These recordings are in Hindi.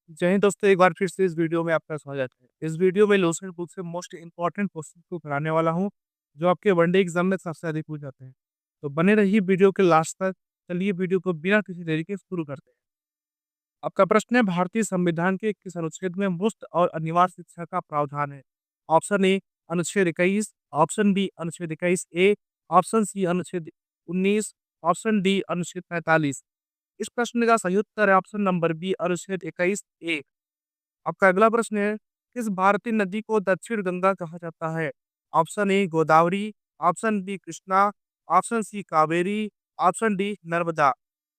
जय हिंद दोस्तों, एक बार फिर से इस वीडियो में आपका स्वागत है। इस वीडियो में लोसेंट बुक से मोस्ट इम्पोर्टेंट क्वेश्चन को कराने वाला हूँ, जो आपके वनडे एग्जाम में सबसे अधिक पूछ जाते हैं। तो बने रहिए वीडियो के लास्ट तक। चलिए वीडियो को बिना किसी देरी के शुरू करते हैं। आपका प्रश्न है, भारतीय संविधान के किस अनुच्छेद में मुफ्त और अनिवार्य शिक्षा का प्रावधान है? ऑप्शन ए अनुच्छेद 21, ऑप्शन बी अनुच्छेद 21 ए, ऑप्शन सी अनुच्छेद 19, ऑप्शन डी अनुच्छेद 45। इस प्रश्न का सही उत्तर है ऑप्शन नंबर बी अनुच्छेद 21 ए। आपका अगला प्रश्न है, किस भारतीय नदी को दक्षिण गंगा कहा जाता है? Option A Godavari, option B Krishna, option C Kaveri, option D Narmada.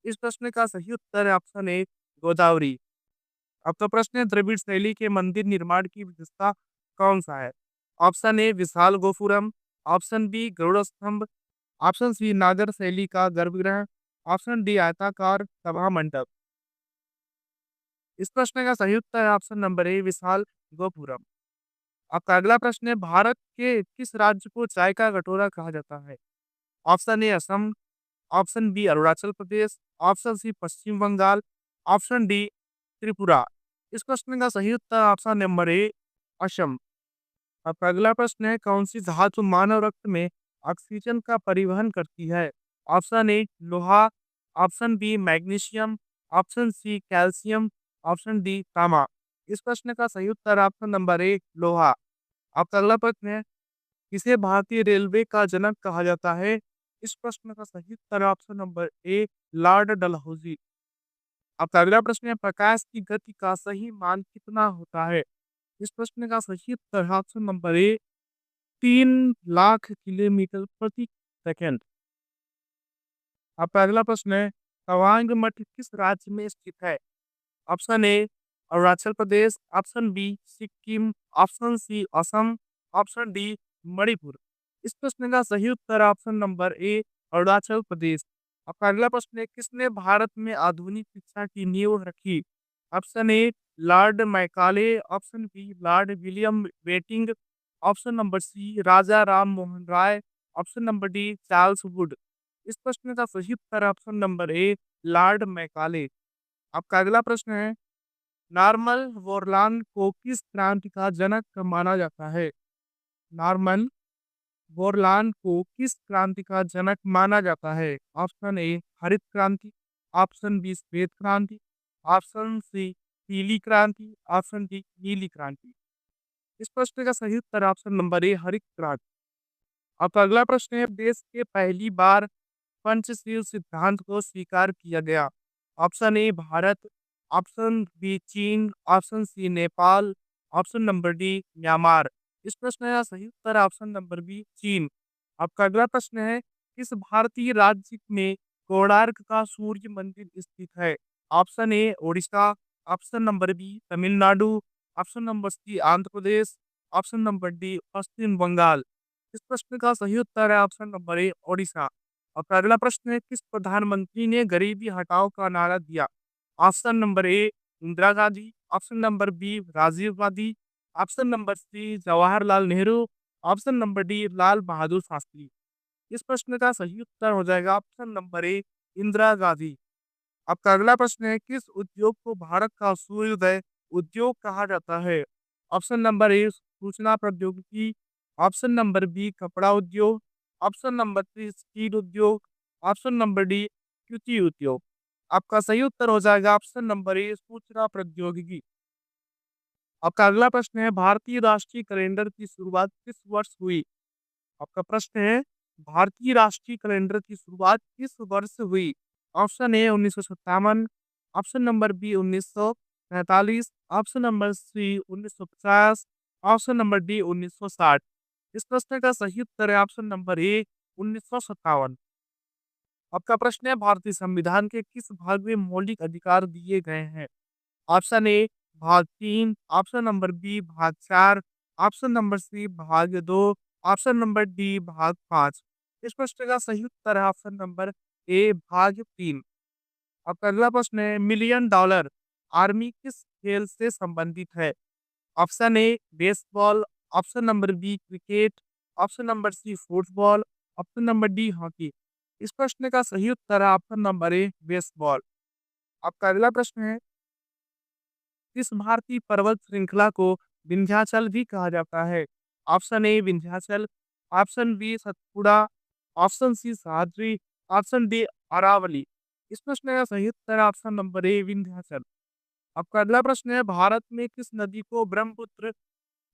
इस प्रश्न का सही उत्तर है ऑप्शन ए गोदावरी। आपका प्रश्न है, द्रविड़ शैली के मंदिर निर्माण की विशेषता कौन सा है? ऑप्शन ए विशाल गोपुरम, ऑप्शन बी गरुड़ स्तंभ, ऑप्शन सी नागर शैली का गर्भगृह, ऑप्शन डी आयताकार सभा मंडप। इस प्रश्न का सही उत्तर है ऑप्शन नंबर ए विशाल गोपुरम। आपका अगला प्रश्न है, भारत के किस राज्य को चाय का कटोरा कहा जाता है? Option A Assam, option B Arunachal Pradesh, option C Paschim Bengal, option D Tripura. इस प्रश्न का सही उत्तर ऑप्शन नंबर ए असम। आपका अगला प्रश्न है, कौन सी धातु मानव रक्त में ऑक्सीजन का परिवहन करती है? ऑप्शन ए लोहा, option B magnesium, option C calcium, option D तांबा। इस प्रश्न का सही उत्तर ऑप्शन नंबर ए लोहा। आपका अगला प्रश्न है, किसे भारतीय रेलवे का जनक कहा जाता है? इस प्रश्न का सही उत्तर option number A Lord Dalhousie. आपका अगला प्रश्न है, प्रकाश की गति का सही मान कितना होता है? इस प्रश्न का सही उत्तर है ऑप्शन नंबर ए 3 लाख किलोमीटर प्रति सेकंड। आपका अगला प्रश्न है, तवांग मठ किस राज्य में स्थित है? Option A Arunachal Pradesh, option B Sikkim, option C Assam, option D Manipur. इस प्रश्न का सही उत्तर option number A Arunachal Pradesh. आपका अगला प्रश्न है, किसने भारत में आधुनिक शिक्षा की नींव रखी? Option A Lord Macaulay, option B Lord William Bentinck, option number C Raja Ram Mohan Roy, option number D Charles Wood. इस प्रश्न का सही उत्तर option number A Lord Macaulay. आपका अगला प्रश्न है, नॉर्मन बोरलॉग को किस क्रांति का जनक माना जाता है? नॉर्मन बोरलॉग को किस क्रांति का जनक माना जाता है? ऑप्शन ए हरित क्रांति, ऑप्शन बी श्वेत क्रांति, ऑप्शन सी पीली क्रांति, ऑप्शन डी नीली क्रांति। इस प्रश्न का सही उत्तर ऑप्शन नंबर ए हरित क्रांति। आपका अगला प्रश्न है, देश के पहली बार पंचशील सिद्धांत को स्वीकार किया गया? Option A Bharat, option B चीन, option C Nepal, option number D Myanmar. इस प्रश्न का सही उत्तर है ऑप्शन नंबर बी चीन। आपका अगला प्रश्न है, किस भारतीय राज्य में कोणार्क का सूर्य मंदिर स्थित है? Option A Odisha, option number B Tamil Nadu, option number C Andhra Pradesh, option number D Paschim Bangal. इस प्रश्न का सही उत्तर है ऑप्शन नंबर ए ओडिशा। और अगला प्रश्न है, किस प्रधानमंत्री ने गरीबी हटाओ का नारा दिया? Option number A Indira Gandhi, option number B Rajiv Gandhi, option number C Jawaharlal Nehru, option number D Lal Bahadur Shastri. इस प्रश्न का सही उत्तर हो जाएगा option number A Indira Gandhi. आपका अगला प्रश्न है, किस उद्योग को भारत का सूर्योदय उद्योग कहा जाता है? ऑप्शन नंबर ए सूचना प्रौद्योगिकी, ऑप्शन नंबर बी कपड़ा उद्योग, ऑप्शन नंबर सी स्टील उद्योग, ऑप्शन नंबर डी कृषि उद्योग। आपका सही उत्तर हो जाएगा ऑप्शन नंबर ए सूचना प्रौद्योगिकी। आपका अगला प्रश्न है, भारतीय राष्ट्रीय कैलेंडर की शुरुआत किस वर्ष हुई? आपका प्रश्न है, भारतीय राष्ट्रीय कैलेंडर की शुरुआत किस वर्ष हुई? Option A 1957, option number B 1943, option number C 1950, option number D 1960। इस प्रश्न का सही उत्तर है ऑप्शन नंबर ए 1957। आपका प्रश्न है, भारतीय संविधान के किस भाग में मौलिक अधिकार दिए गए हैं? ऑप्शन ए भाग 3, ऑप्शन नंबर बी भाग 4, ऑप्शन नंबर सी भाग 2, ऑप्शन नंबर डी भाग 5। इस प्रश्न का सही उत्तर है ऑप्शन नंबर ए भाग 3। आपका अगला प्रश्न है, मिलियन डॉलर आर्मी किस खेल से संबंधित है? Option A baseball, option number B cricket, option number C football, option number D hockey. इस प्रश्न का सही उत्तर है ऑप्शन नंबर ए बेसबॉल। आपका अगला प्रश्न है, किस भारतीय पर्वत श्रृंखला को विंध्याचल भी कहा जाता है? Option A Vindhyachal, option B Satpura, option C Sahyadri, option D Aravalli. इस प्रश्न का सही उत्तर है ऑप्शन नंबर ए विंध्याचल। आपका अगला प्रश्न है, भारत में किस नदी को ब्रह्मपुत्र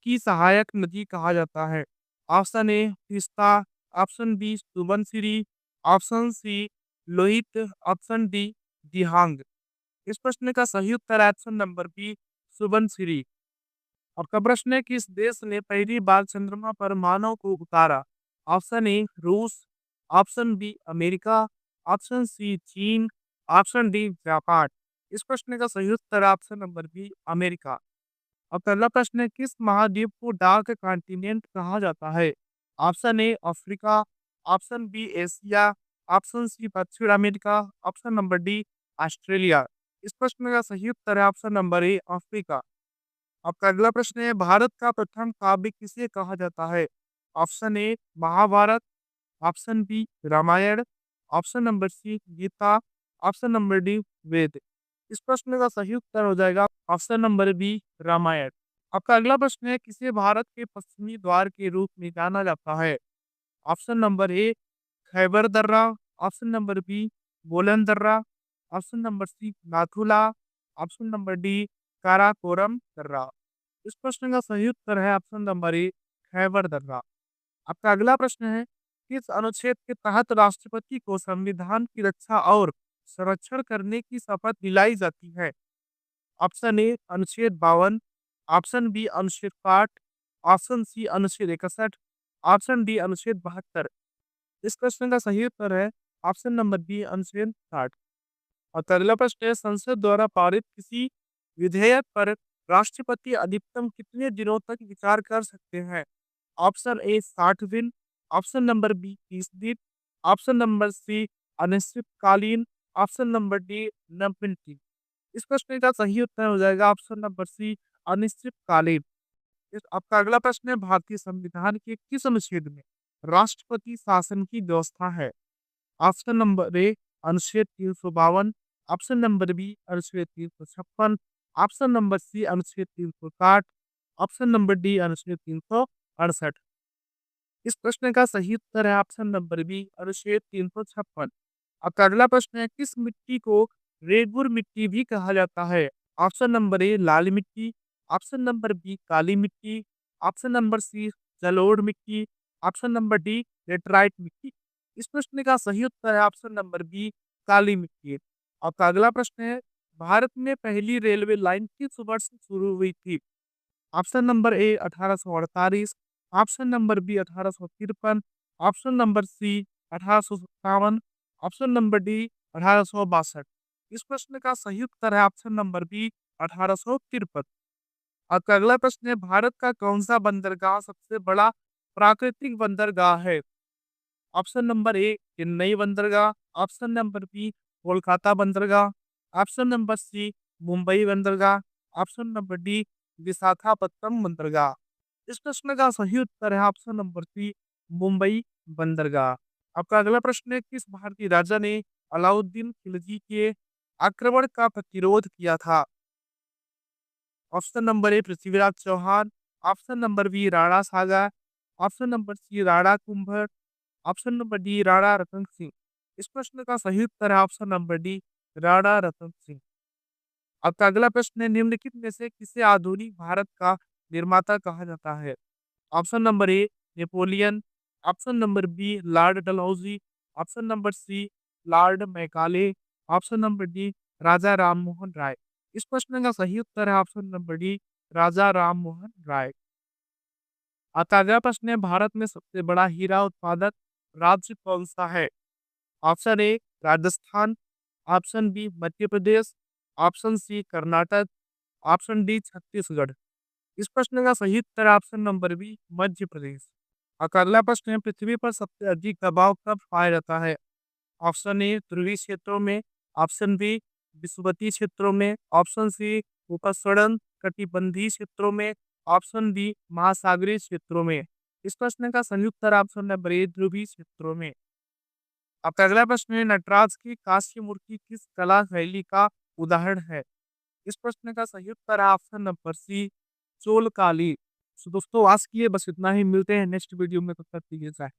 की सहायक नदी कहा जाता है? Option A Teesta, option B Subansiri, option C Lohit, option D Dihang. इस प्रश्न का सही उत्तर है ऑप्शन नंबर बी सुबनसिरी। आपका प्रश्न है, किस देश ने पहली बार चंद्रमा पर मानव को उतारा? ऑप्शन ए रूस, option B America, option C चीन, ऑप्शन डी जापान। इस प्रश्न का सही उत्तर है ऑप्शन नंबर बी अमेरिका। अब पहला प्रश्न है, किस महाद्वीप को डार्क कॉन्टिनेंट कहा जाता है? Option A Africa, option B Asia, option C दक्षिण America, option number D Australia. इस प्रश्न का सही उत्तर है ऑप्शन नंबर ए अफ्रीका। आपका अगला प्रश्न है, भारत का प्रथम काव्य किसे कहा जाता है? Option A Mahabharata, option B Ramayana, option number C Gita, option number D Veda. इस प्रश्न का सही उत्तर हो जाएगा ऑप्शन नंबर बी रामायण। आपका अगला प्रश्न है, किसे भारत के पश्चिमी द्वार के रूप में जाना जाता है? ऑप्शन नंबर ए खैबर दर्रा, ऑप्शन नंबर बी बोलन दर्रा, option number C Nathula, option number D Karakoram दर्रा। इस प्रश्न का सही उत्तर है ऑप्शन नंबर ए खैबर दर्रा। आपका अगला प्रश्न है, किस अनुच्छेद के तहत राष्ट्रपति को संविधान की रक्षा और संरक्षण करने की शपथ दिलाई जाती है? ऑप्शन ए अनुच्छेद 52, ऑप्शन बी अनुच्छेद 60, ऑप्शन सी अनुच्छेद 61, ऑप्शन डी अनुच्छेद 72। इस प्रश्न का सही उत्तर है ऑप्शन नंबर बी अनुच्छेद 60। और अगला प्रश्न है, संसद द्वारा पारित किसी विधेयक पर राष्ट्रपति अधिकतम कितने दिनों तक विचार कर सकते हैं? ऑप्शन ए 60 दिन, ऑप्शन नंबर बी 30 दिन, ऑप्शन नंबर सी अनिश्चितकालीन, ऑप्शन नंबर डी 90 दिन। इस प्रश्न का सही उत्तर हो जाएगा ऑप्शन नंबर सी अनिश्चितकालीन। आपका अगला प्रश्न है, भारतीय संविधान के किस अनुच्छेद में राष्ट्रपति शासन की व्यवस्था है? ऑप्शन नंबर ए अनुच्छेद 352, ऑप्शन नंबर बी अनुच्छेद 356, ऑप्शन नंबर सी अनुच्छेद 360, ऑप्शन नंबर डी अनुच्छेद 368। इस प्रश्न का सही उत्तर है ऑप्शन नंबर बी अनुच्छेद 356। आपका अगला प्रश्न है, किस मिट्टी को रेगुर मिट्टी भी कहा जाता है? ऑप्शन नंबर ए लाल मिट्टी, ऑप्शन नंबर बी काली मिट्टी, ऑप्शन नंबर सी जलोढ़ मिट्टी, ऑप्शन नंबर डी लेटराइट मिट्टी। इस प्रश्न का सही उत्तर है ऑप्शन नंबर बी काली मिट्टी। आपका अगला प्रश्न है, भारत में पहली रेलवे लाइन किस वर्ष शुरू हुई थी? Option number A 1848, option number B 1853, option number C 1857, option number D 1862। इस प्रश्न का सही उत्तर है ऑप्शन नंबर बी 1853। आपका अगला प्रश्न है, भारत का कौन सा बंदरगाह सबसे बड़ा प्राकृतिक बंदरगाह है? ऑप्शन नंबर ए चेन्नई बंदरगाह, ऑप्शन नंबर बी कोलकाता बंदरगाह, ऑप्शन नंबर सी मुंबई बंदरगाह, ऑप्शन नंबर डी विशाखापत्तनम बंदरगाह। इस प्रश्न का सही उत्तर है ऑप्शन नंबर सी मुंबई बंदरगाह। आपका अगला प्रश्न है, किस भारतीय राजा ने अलाउद्दीन खिलजी के आक्रमण का प्रतिरोध किया था? Option number A Prithviraj Chauhan, option number B Rana Sanga, option number C Rana Kumbhar, option number D Rana Ratan Singh. इस प्रश्न का सही उत्तर है option number D Rana Ratan Singh. आपका अगला प्रश्न है, निम्नलिखित में से किसे आधुनिक भारत का निर्माता कहा जाता है? Option number A Napoleon, option number B Lord Dalhousie, option number C Lord Macaulay, option number D Raja Rammohan Roy. इस प्रश्न का सही उत्तर है option number D Raja Rammohan Roy. आता अगला प्रश्न है, भारत में सबसे बड़ा हीरा उत्पादक राज्य कौन सा है? Option A Rajasthan, option B Madhya Pradesh, option C Karnataka, option D Chhattisgarh. इस प्रश्न का सही उत्तर है option number B Madhya Pradesh. और अगला प्रश्न है, पृथ्वी पर सबसे अधिक दबाव कब पाया जाता है? ऑप्शन ए ध्रुवीय क्षेत्रों में, ऑप्शन बी विषुवतीय क्षेत्रों में, ऑप्शन सी उपसरण कटिबंधीय क्षेत्रों में, ऑप्शन डी महासागरीय क्षेत्रों में। इस प्रश्न का सही उत्तर ऑप्शन नंबर ए ध्रुवीय क्षेत्रों में। आपका अगला प्रश्न है, नटराज की कांस्य मूर्ति किस कला शैली का उदाहरण है? इस प्रश्न का सही उत्तर है ऑप्शन नंबर सी, चोल काली। सो दोस्तों आज के लिए बस इतना ही, मिलते हैं नेक्स्ट वीडियो में, तब तक के लिए बाय।